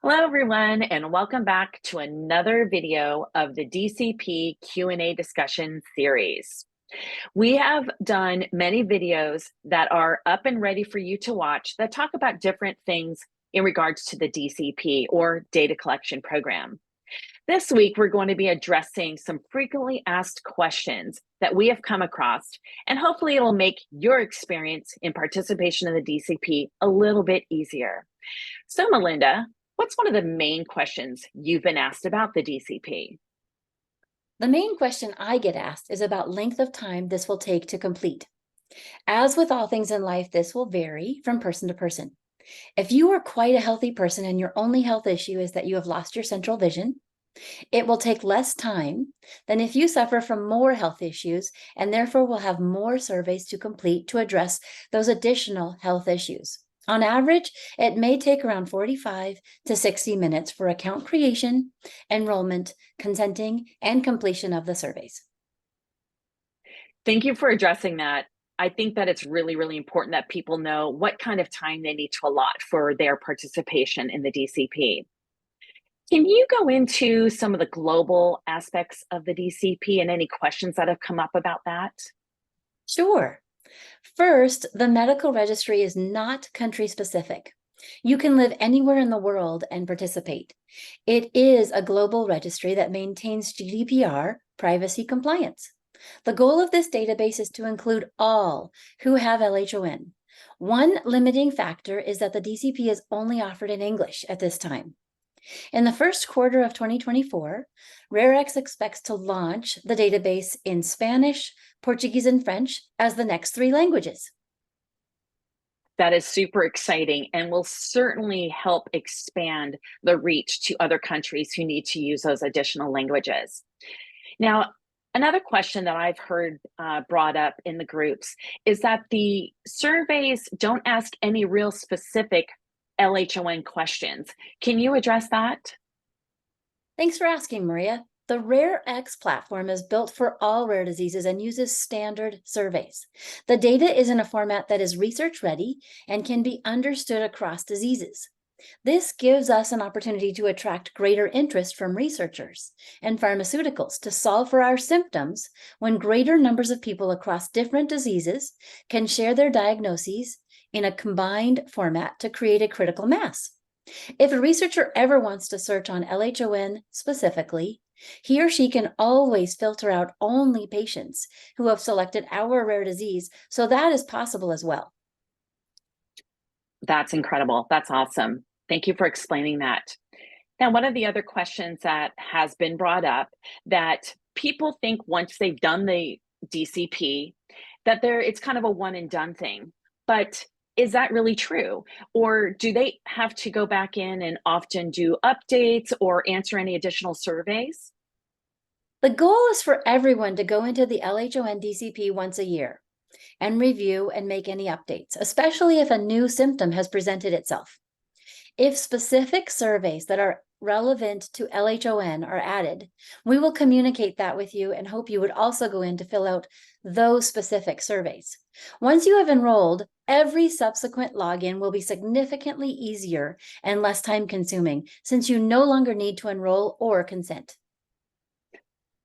Hello, everyone, and welcome back to another video of the DCP Q&A discussion series. We have done many videos that are up and ready for you to watch that talk about different things in regards to the DCP or data collection program. This week, we're going to be addressing some frequently asked questions that we have come across, and hopefully it'll make your experience in participation in the DCP a little bit easier. So, Melinda, what's one of the main questions you've been asked about the DCP? The main question I get asked is about length of time this will take to complete. As with all things in life, this will vary from person to person. If you are quite a healthy person and your only health issue is that you have lost your central vision, it will take less time than if you suffer from more health issues and therefore will have more surveys to complete to address those additional health issues. On average, it may take around 45 to 60 minutes for account creation, enrollment, consenting, and completion of the surveys. Thank you for addressing that. I think that it's really, really important that people know what kind of time they need to allot for their participation in the DCP. Can you go into some of the global aspects of the DCP and any questions that have come up about that? Sure. First, the medical registry is not country specific. You can live anywhere in the world and participate. It is a global registry that maintains GDPR privacy compliance. The goal of this database is to include all who have LHON. One limiting factor is that the DCP is only offered in English at this time. In the first quarter of 2024, RareX expects to launch the database in Spanish, Portuguese, and French as the next 3 languages. That is super exciting and will certainly help expand the reach to other countries who need to use those additional languages. Now, another question that I've heard brought up in the groups is that the surveys don't ask any real specific LHON questions. Can you address that? Thanks for asking, Maria. The RareX platform is built for all rare diseases and uses standard surveys. The data is in a format that is research ready and can be understood across diseases. This gives us an opportunity to attract greater interest from researchers and pharmaceuticals to solve for our symptoms when greater numbers of people across different diseases can share their diagnoses in a combined format to create a critical mass. If a researcher ever wants to search on LHON specifically, he or she can always filter out only patients who have selected our rare disease, so that is possible as well. That's incredible. That's awesome. Thank you for explaining that. Now, one of the other questions that has been brought up that people think once they've done the DCP that it's kind of a one and done thing. But is that really true? Or do they have to go back in and often do updates or answer any additional surveys? The goal is for everyone to go into the LHON DCP once a year and review and make any updates, especially if a new symptom has presented itself. If specific surveys that are relevant to LHON are added, we will communicate that with you and hope you would also go in to fill out those specific surveys. Once you have enrolled, every subsequent login will be significantly easier and less time consuming since you no longer need to enroll or consent.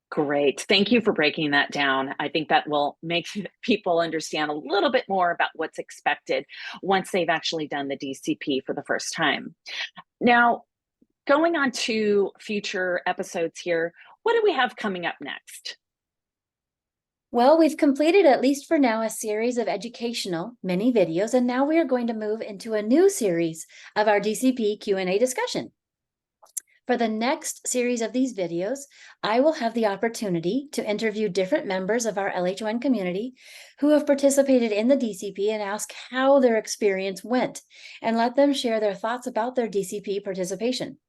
Great. Thank you for breaking that down. I think that will make people understand a little bit more about what's expected once they've actually done the DCP for the first time. Now, going on to future episodes here, what do we have coming up next? Well, we've completed, at least for now, a series of educational mini videos, and now we are going to move into a new series of our DCP Q&A discussion. For the next series of these videos, I will have the opportunity to interview different members of our LHON community who have participated in the DCP and ask how their experience went and let them share their thoughts about their DCP participation.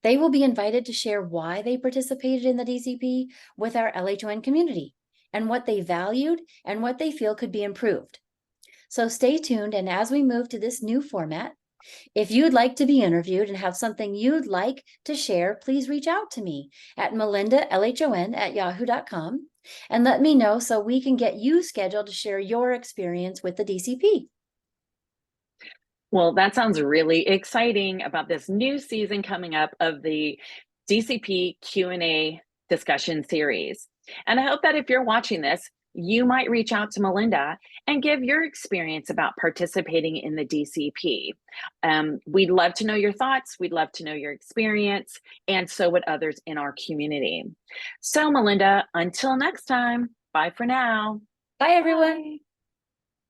They will be invited to share why they participated in the DCP with our LHON community and what they valued and what they feel could be improved. So stay tuned, and as we move to this new format, if you'd like to be interviewed and have something you'd like to share, please reach out to me at melindalhon@yahoo.com and let me know so we can get you scheduled to share your experience with the DCP. Well, that sounds really exciting about this new season coming up of the DCP Q&A discussion series. And I hope that if you're watching this, you might reach out to Melinda and give your experience about participating in the DCP. We'd love to know your thoughts. We'd love to know your experience, and so would others in our community. So, Melinda, until next time, bye for now. Bye, everyone. Bye.